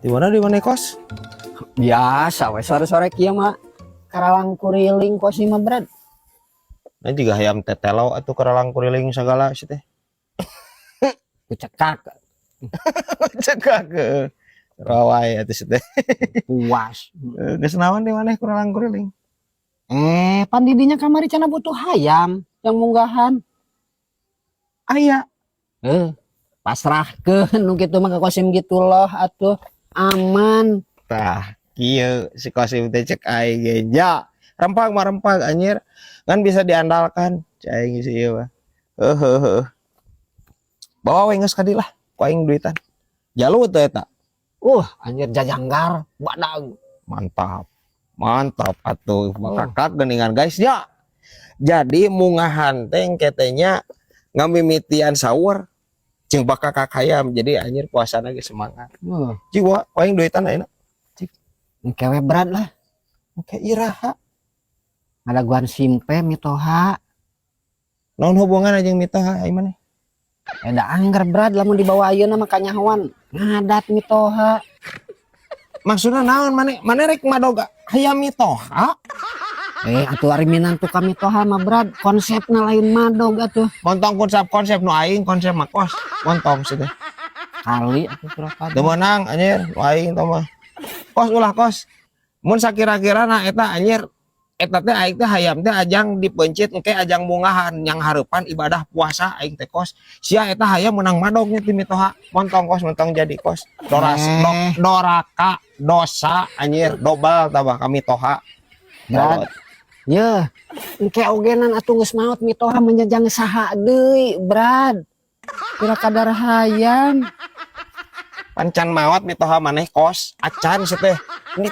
Di mana kos? Biasa we sore-sore kieu mah karalang kuriling kos mah Brad. Nah juga hayam tetelo atau keralang kuriling segala sih teh. Kucekak Cekak ke rawai atuh sih teh. puas. Geus naon di maneh keralang kuriling? Pan didinya kamari cenah butuh hayam yang munggahan. Aya. Pasrahkeun nu kitu mah ka Kosim gitu loh atuh aman. Tah, kieu si Kosim teh cek aing ge nya. Rempag mah rempag anjir. Kan bisa diandalkan. Cai aing sih ieu mah. Heuh. Bawa we geus ka dilah, ku aing duitan. Jalu teh eta. Anjir jajanggar badag. Mantap atuh kakak geningan guys ya. Jadi mungahan teh ketenya ngamimitian sahur jeung bakakak hayam jadi anjir puasana ge semangat. Jiwa aing duitan ayeuna. Engke we Brad lah. Oke iraha. Ngadaguan simpe mitoha. Naon hubungan jeung mitoha aing maneh? Da anggar Brad lamun dibawa ayeuna mah kanyahoan ngadat mitoha. Maksudna naon maneh? Maneh rek madoga hayam mitoha? Atuh ari minantu ka mitoha mah Brad, konsepna lain madog atuh. Montong konsep nu aing konsep mah kos. Montong sih teh. Kali atuh surakat. Teu meunang anjir nu aing teh mah. Kos ulah kos. Mun sakira-kirana eta anjir eta teh aing teh hayam teh ajang dipencit engke ajang bungahan yang hareupan ibadah puasa aing teh kos. Sia eta hayam menang madognya ti mitoha. Montong kos montong jadi kos. Doraka dosa anjir dobel tabah ka mitoha. Brad. Ye, engke ogenan atuh geus maot mitoha menjajang saha deui, Brad. Kira kadar hayam. Pancan maot mitoha maneh kos acan sih teh. Ini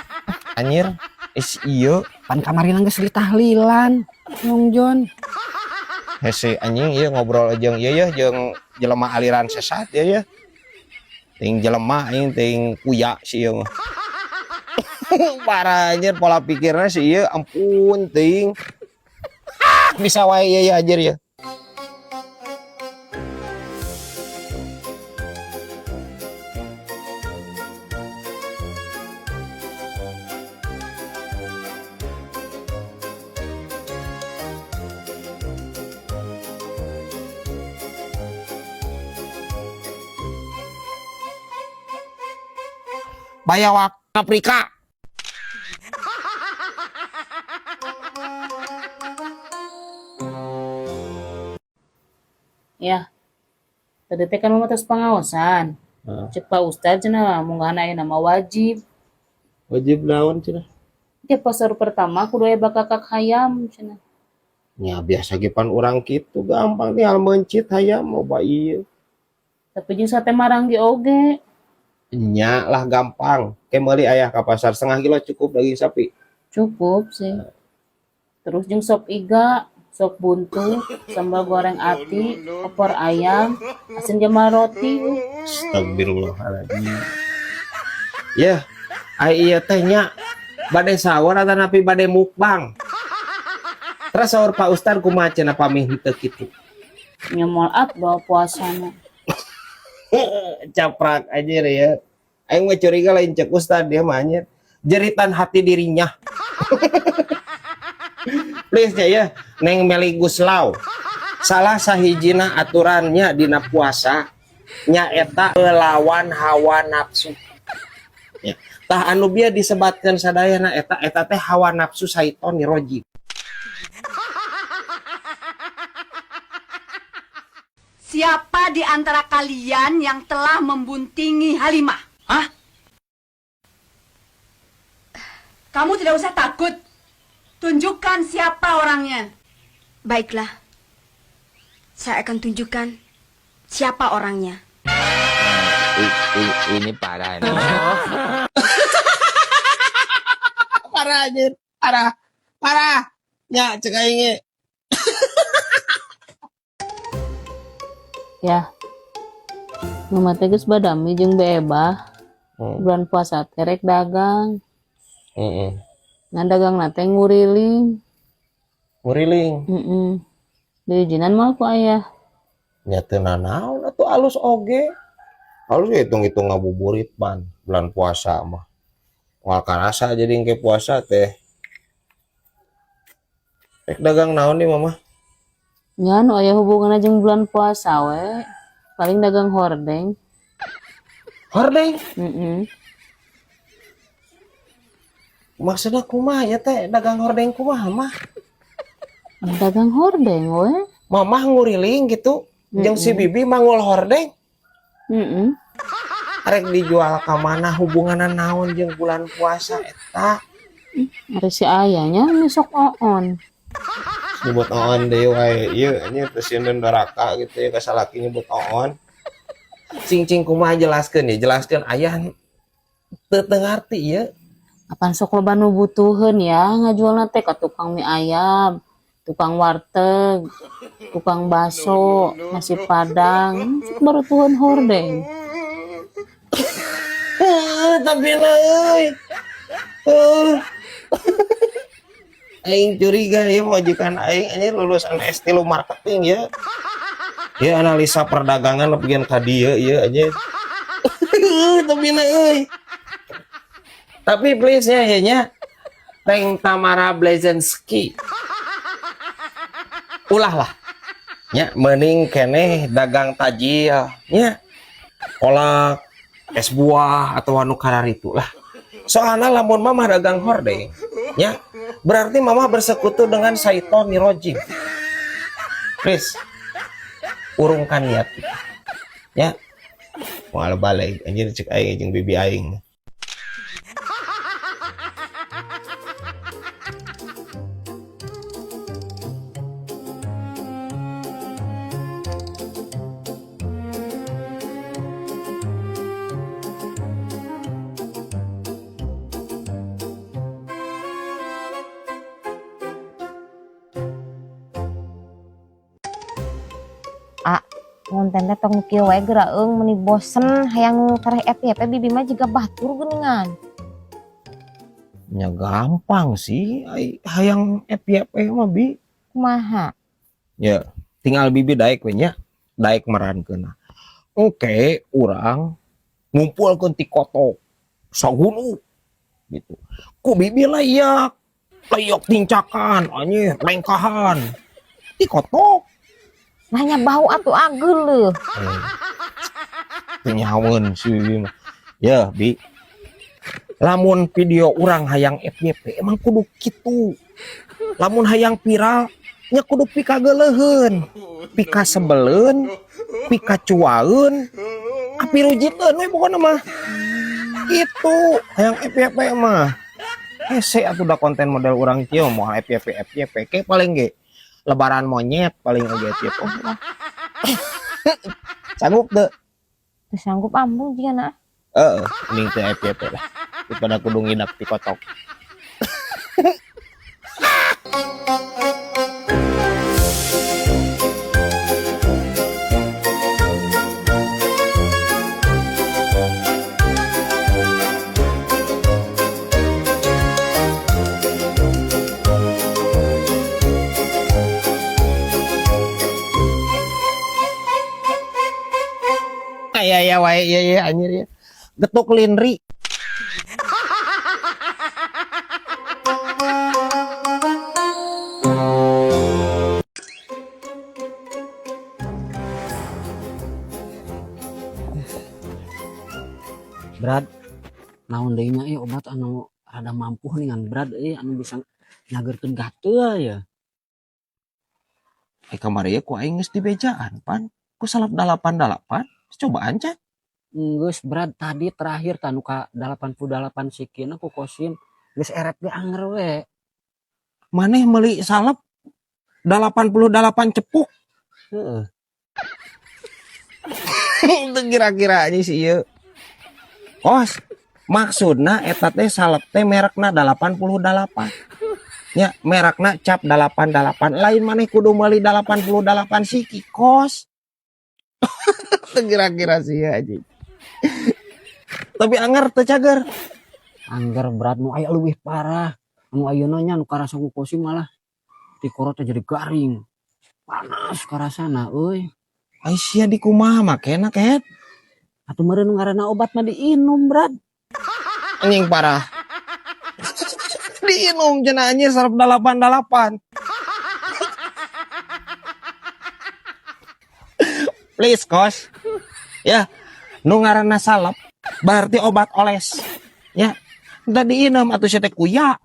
anjir is ieu Pan kamari geus ditahlilan, Nong Jon. hese anjing ieu ngobrol jeung ieu ye jeung jelema aliran sesat ya. Ting jelema aing ting kuya si ieu mah. Parah anjir pola pikirnya si ieu ampun ting. Bisa wae ieu anjir ya. Bayawak Afrika. Ya, tadi teh kan mematas pengawasan. Cek Pak Ustadz cenah munggahan ayeuna mah wajib. Wajib naon cenah? Ke pasar pertama kudu aya bakakak hayam cenah. Ya biasa ge pan urang kitu gampang tinggal mencit hayam loba ieu. Tapi jeung sate marang ge oge. Nya lah gampang. Kemeuli aya ka pasar setengah kilo cukup daging sapi. Cukup sih. Terus jeung sop iga, sop buntu, sambal goreng ati, opor ayam, asin jamal roti. Astagfirullahaladzim. Ya, ai ieu teh nya bade sahur atau napi bade mukbang. Terus sahur Pak Ustad kumaha cenah pamih teu kitu. Nya moal up bawa puasana. Caprak anjir ya. Aing mah curiga lain cek Ustad dia mah anjir. Jeritan hati dirinya. Please ya, Neng Meli Guslau. Salah sahijina aturannya dina puasa nya eta lawan hawa nafsu. Ya. Tah anu bieu disebatkeun sadayana eta teh hawa nafsu syaiton rajim. Siapa di antara kalian yang telah membuntingi Halimah? Hah? Kamu tidak usah takut. Tunjukkan siapa orangnya. Baiklah, saya akan tunjukkan siapa orangnya. Ini parah ini. Parah anjir, parah. Nya cek aing ge. Ya. Mama teh geus badami jeung beebah. Bulan puasa teh rek dagang. Nah dagang teh nguriling. Diizinan mal ku aya. Nya teu nanaon atuh alus oge. Alus hitung-hitung ngabuburit ban. bulan puasa mah. Wal karasa jadi engke puasa teh. Rek dagang naon nih mama? Nya nu aya hubunganna jeung bulan puasa we. Paling dagang hordeng. Hordeng? Maksudnya kumaha ya teh dagang hordeng kumaha mah? Dagang hordeng we. Mamah nguriling gitu. Jeung si bibi mangul hordeng. Arek dijual ka mana hubunganan naon jeung bulan puasa eta? Ari si ayahnya besok oon. Nyebut oon deui wae ieu nya teu sieun doraka gitu ya kasalaki nyebut oon. Cing kumaha jelaskeun ya, jelaskeun aya teu ngarti ieu. Apaan sok loba nu butuheun ya ngajualna teh ka tukang mie ayam, tukang warteg, tukang baso, nasi padang, baru tuhun hordeng. Tapi euy. Aing curiga ya majikan aing anjir lulusan S3 marketing ya. Ya analisa perdagangan lebihan ka dieu ieu anjir. Tapi euy. Tapi please ya nya Teng Tamara Blazinski. Ulah lah. Nya mending keneh dagang tajil nya. Kolak, es buah atau anu kararitu lah. Soalnya lamun mama dagang hordeng ya berarti mama bersekutu dengan syaiton nirojim. Please urungkan niat kita ya. Moal balik anjir cek aing jeung bibi aing. Ngonten teh tong kieu wae geuraeung meuni bosen hayang kareh FYP bibi mah jiga batur geuningan. Ya gampang sih hayang FYP mah bi. Kumaha? Ya tinggal bibi daek we nya, daek merankeun. Oke, urang ngumpulkeun ti kotok sagunu gitu. Ku bibi layak tincakan anjir lengkahan ti kotok. Nanya bau atuh agel leuh. Nyamun si bibi mah. Ya bi. Lamun video urang hayang FYP emang kudu kitu. Lamun hayang viral nya kudu pika geuleuheun, pika sebeleun, pika cuaeun, api rujiteun we pokona mah. Gitu hayang FYP mah. Hese atuh da konten model urang kieu moal FYP ke paling ge lebaran monyet paling oge FYP. Sanggup teu? Teu sanggup ambung jigana. Mending teu FYP lah. Daripada kudu ngidak di kotok. Ya wae ya anjir ya. Getuk linri. Brad, naon deui nya obat anu rada mampu ningan Brad anu bisa nyageurkeun gatel ya. Kamari ku aing geus dibejaan pan. Ku salap 88. Coba ancan. Geus Brad tadi terakhir tanu ka 88 sikina ku kosim geus erep ge anger we. Maneh meuli salap 88 cepuk. Heeh. Itu kira-kira aja sih ieu. Kos, maksudna eta teh salep teh merekna 88. Ya, merekna cap 88. Lain maneh kudu meuli 88 siki, kos. Kira-kira sih aja. Tapi anger teu cager. Anger Brad nu aya leuwih parah. Anu ayeuna nya nu karasa ku kosim malah ti korot teh jadi garing. Panas karasana euy. Ai sia di kumaha makena ket? Atuh meureun ngaranna obat mah diinum Brad. anjing parah. Diinum cenah anjir sarep 88. Please kos. Ya, nu ngaranna salep berarti obat oles. Ya. Entah diinum atuh teh kuya.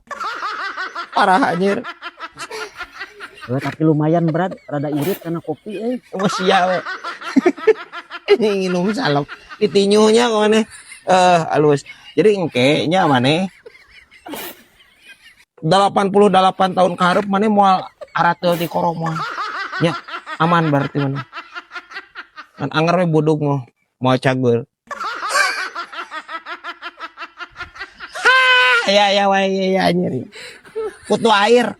Parah anjir. Tapi lumayan berat, rada irit karena kopi Oh sial. Ini nginum salep. Ditinyuhnya kok maneh. Halus. Jadi engke nya maneh 88 tahun kaharep maneh moal arateul ti koroma. Ya, aman berarti maneh. Kan anger we bodog mau cageul. Ya wae ya anjir. Kutu air.